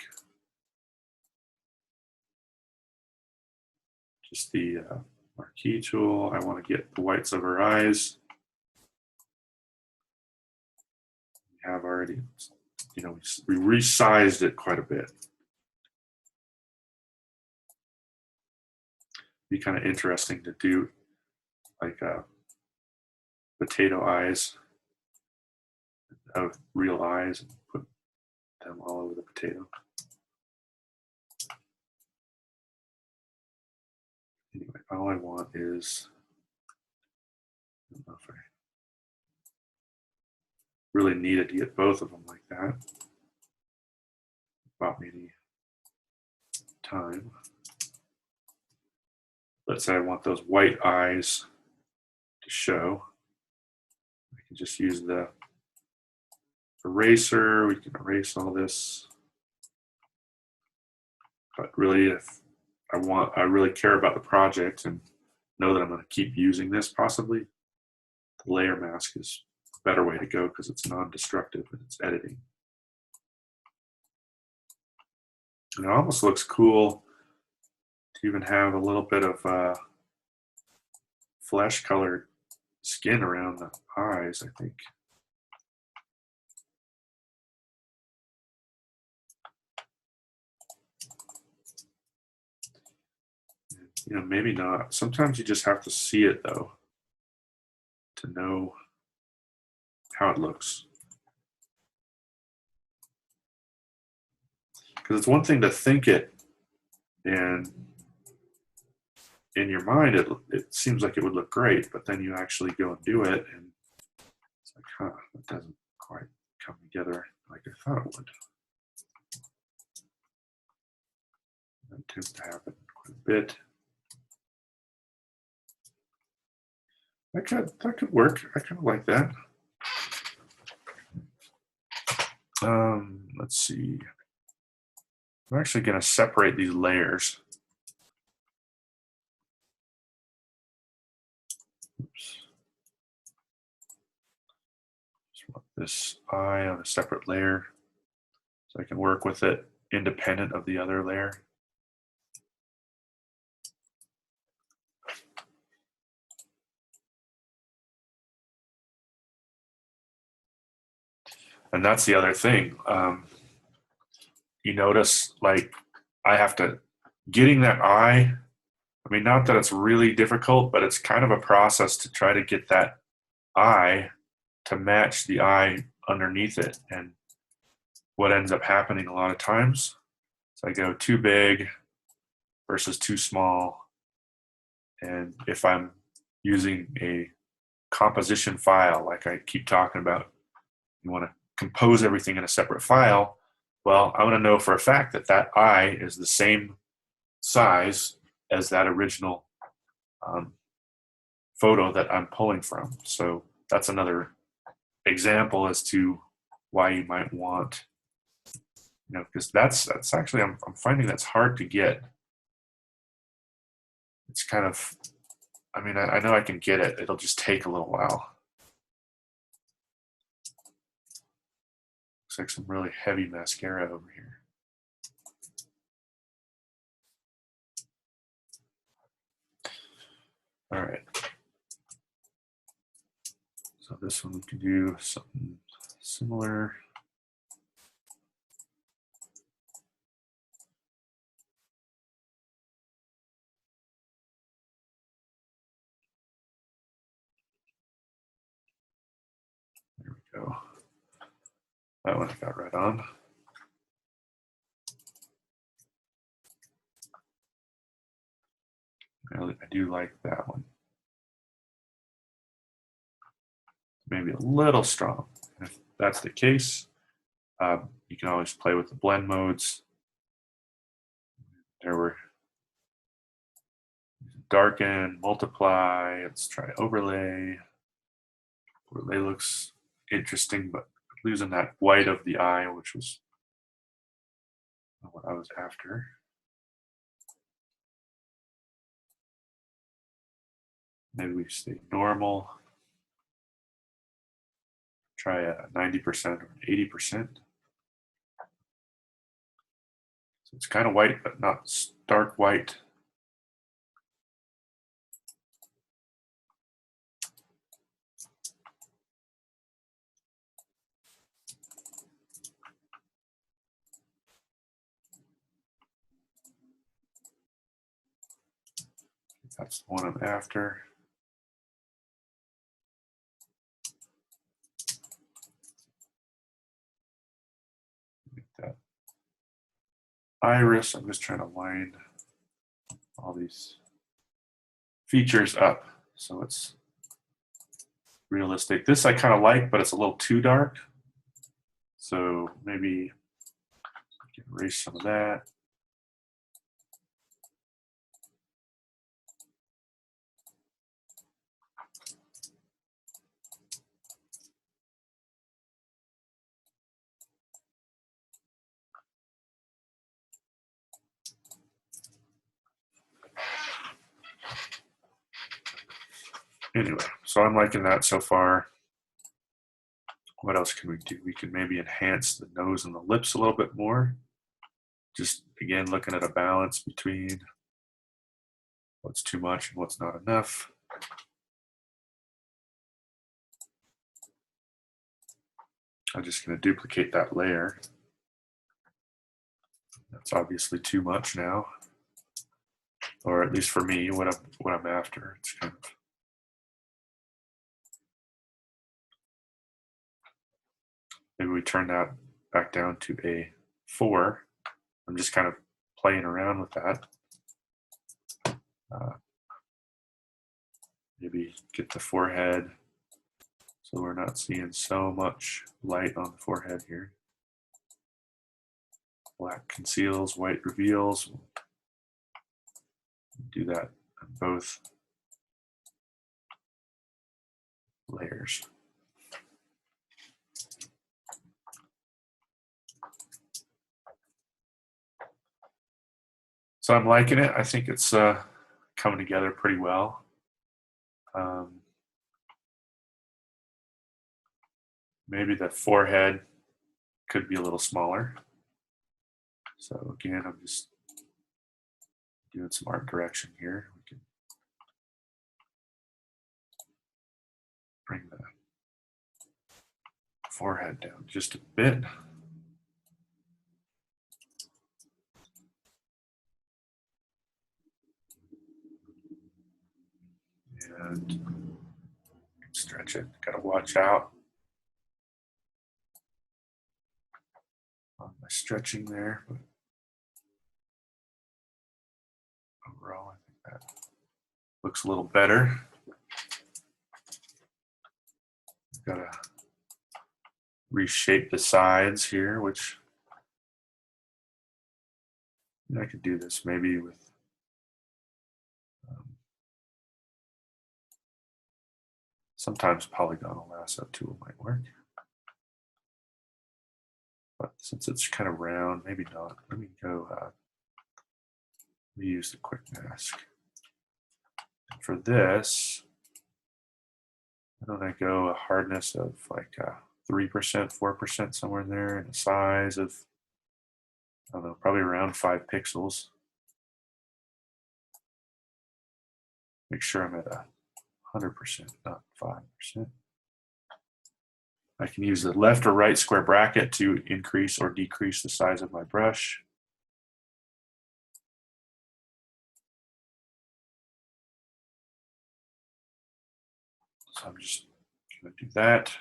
Just the marquee tool. I want to get the whites of her eyes. We have already, you know, we resized it quite a bit. Be kind of interesting to do like potato eyes of real eyes and put them all over the potato. Anyway, all I want is, I don't know if I really needed to get both of them like that. Bought me any time. Let's say I want those white eyes to show. I can just use the eraser. We can erase all this. But really, if I really care about the project and know that I'm going to keep using this possibly, the layer mask is a better way to go because it's non-destructive and it's editing. And it almost looks cool to even have a little bit of flesh colored skin around the eyes, I think. You know, maybe not. Sometimes you just have to see it though to know how it looks. Because it's one thing to think it, and in your mind it seems like it would look great, but then you actually go and do it, and it's like, huh, it doesn't quite come together like I thought it would. That tends to happen quite a bit. That could work. I kind of like that. Let's see. I'm actually going to separate these layers. Oops. Just want this eye on a separate layer so I can work with it independent of the other layer. And that's the other thing. You notice, like, I have to, getting that eye, I mean, not that it's really difficult, but it's kind of a process to try to get that eye to match the eye underneath it. And what ends up happening a lot of times is I go too big versus too small. And if I'm using a composition file, like I keep talking about, you want to compose everything in a separate file. Well, I want to know for a fact that that eye is the same size as that original photo that I'm pulling from. So that's another example as to why you might want, you know, because that's actually, I'm finding that's hard to get. It's kind of, I mean, I know I can get it. It'll just take a little while. Looks like some really heavy mascara over here. All right. So this one we can do something similar. There we go. That one I got right on. I do like that one. Maybe a little strong. And if that's the case, you can always play with the blend modes. There we're darken, multiply. Let's try overlay. Overlay looks interesting, but losing that white of the eye, which was what I was after. Maybe we stay normal. Try a 90% or 80%. So it's kind of white, but not stark white. That's the one I'm after. That iris, I'm just trying to line all these features up so it's realistic. This I kind of like, but it's a little too dark. So maybe I can erase some of that. Anyway, so I'm liking that so far. What else can we do? We can maybe enhance the nose and the lips a little bit more. Just, again, looking at a balance between what's too much and what's not enough. I'm just going to duplicate that layer. That's obviously too much now. or at least for me, what I'm after. It's kind of maybe we turn that back down to a 4. I'm just kind of playing around with that. Maybe get the forehead so we're not seeing so much light on the forehead here. Black conceals, white reveals. Do that on both layers. So I'm liking it. I think it's coming together pretty well. Maybe the forehead could be a little smaller. So again, I'm just doing some art direction here. We can bring the forehead down just a bit. And stretch it. Got to watch out on my stretching there, but overall, I think that looks a little better. Got to reshape the sides here, which I could do this maybe with sometimes polygonal lasso tool might work. But since it's kind of round, maybe not. Let me go, let me use the quick mask. And for this, why don't I go a hardness of like 3%, 4%, somewhere in there, and a size of, I don't know, probably around 5 pixels. Make sure I'm at 100%, not 5%. I can use the left or right square bracket to increase or decrease the size of my brush. So I'm just going to do that.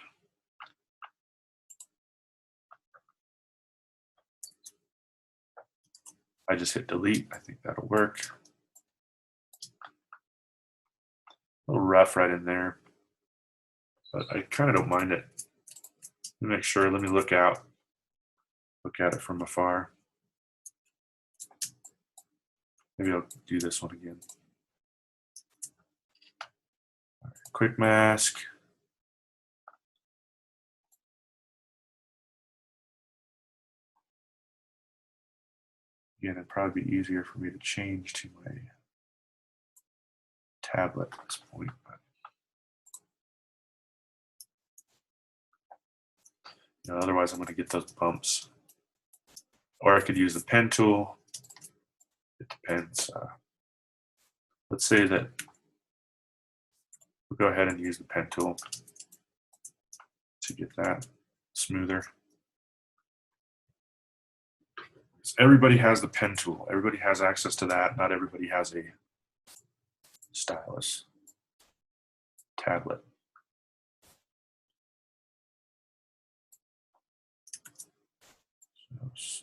I just hit delete. I think that'll work. A little rough right in there, but I kind of don't mind it. Let me make sure, let me look at it from afar. Maybe I'll do this one again. All right, quick mask. Again, it'd probably be easier for me to change to my tablet at this point. But, you know, otherwise I'm going to get those bumps. Or I could use the pen tool. It depends. Let's say that we'll go ahead and use the pen tool to get that smoother. So everybody has the pen tool. Everybody has access to that. Not everybody has a stylus tablet. So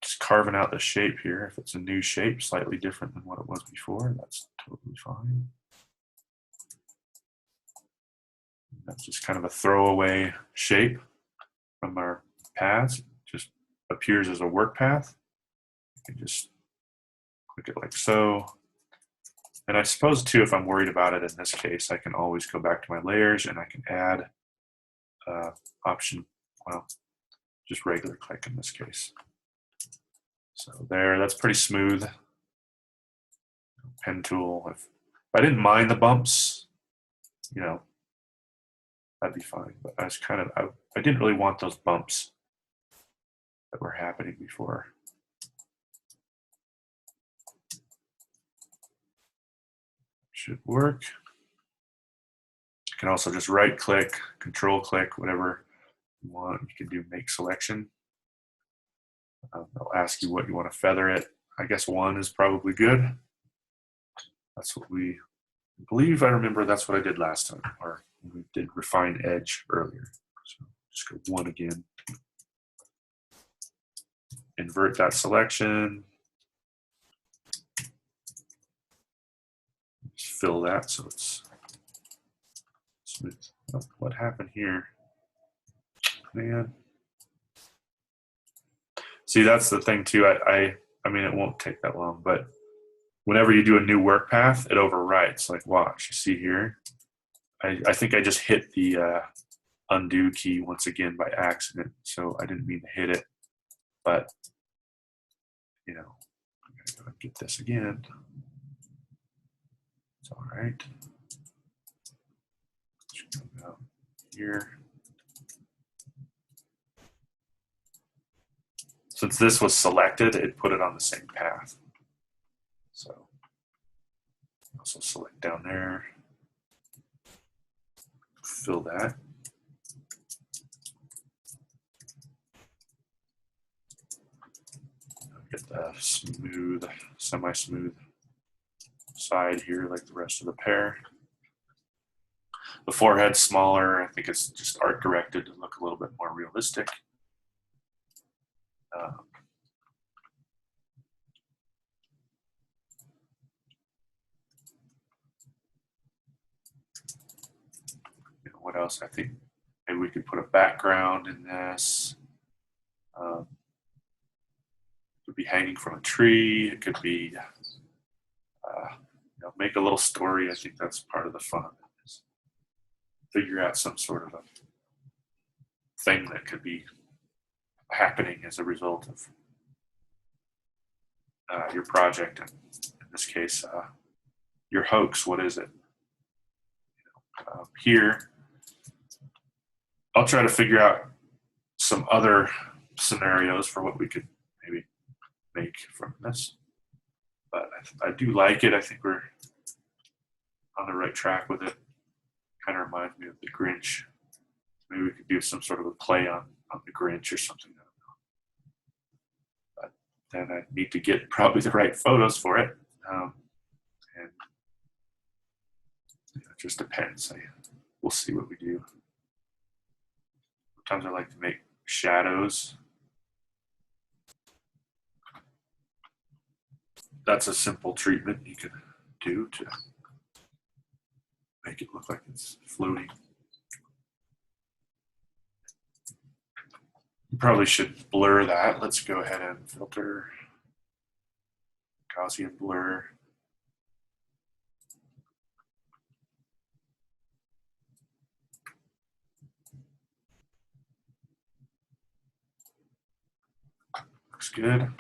just carving out the shape here. If it's a new shape, slightly different than what it was before, that's totally fine. That's just kind of a throwaway shape from our paths. It just appears as a work path. You can just click it like so. And I suppose too, if I'm worried about it in this case, I can always go back to my layers and I can add option, well, just regular click in this case. So there, that's pretty smooth. Pen tool. If I didn't mind the bumps, you know, that'd be fine. But I was kind of, I didn't really want those bumps that were happening before. Should work. You can also just right click, control click, whatever you want. You can do make selection. They'll ask you what you want to feather it. I guess 1 is probably good. That's what I believe I remember that's what I did last time, or we did refine edge earlier. So just go 1 again. Invert that selection. Just fill that so it's smooth. Oh, what happened here? Man. See, that's the thing too. I mean, it won't take that long, but whenever you do a new work path, it overwrites. Like, watch, you see here? I think I just hit the undo key once again by accident, so I didn't mean to hit it, but you know, I'm gonna go get this again. It's all right. Just come out here. Since this was selected, it put it on the same path. So also select down there, fill that. Get the smooth, semi-smooth side here like the rest of the pair. The forehead's smaller. I think it's just art directed to look a little bit more realistic. What else? I think maybe we could put a background in this. It could be hanging from a tree. It could be, make a little story. I think that's part of the fun. Is figure out some sort of a thing that could be happening as a result of your project, and in this case, your hoax. What is it? Here, I'll try to figure out some other scenarios for what we could maybe make from this. But I do like it. I think we're on the right track with it. Kind of reminds me of the Grinch. Maybe we could do some sort of a play on the Grinch or something. I don't know. But then I need to get probably the right photos for it. And it just depends. We'll see what we do. Sometimes I like to make shadows. That's a simple treatment you can do to make it look like it's floating. You probably should blur that. Let's go ahead and filter Gaussian blur. Looks good.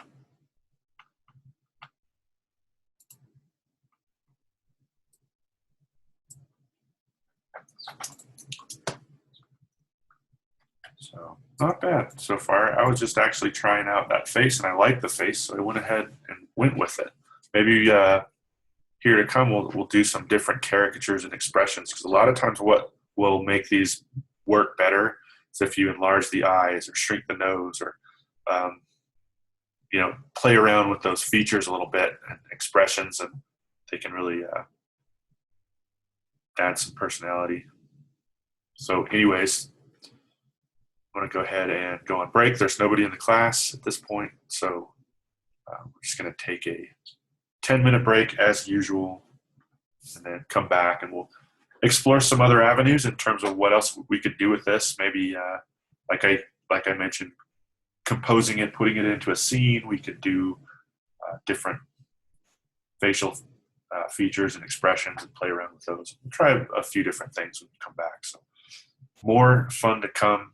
So not bad so far. I was just actually trying out that face, and I liked the face, so I went ahead and went with it. Maybe here to come, we'll do some different caricatures and expressions, because a lot of times what will make these work better is if you enlarge the eyes or shrink the nose, or play around with those features a little bit and expressions, and they can really add some personality. So anyways, I'm going to go ahead and go on break. There's nobody in the class at this point, so we're just going to take a 10-minute break as usual, and then come back and we'll explore some other avenues in terms of what else we could do with this. Maybe like I mentioned, composing it, putting it into a scene. We could do different facial features and expressions and play around with those. We'll try a few different things when we come back. So more fun to come.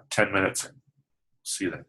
10 minutes, and see you then.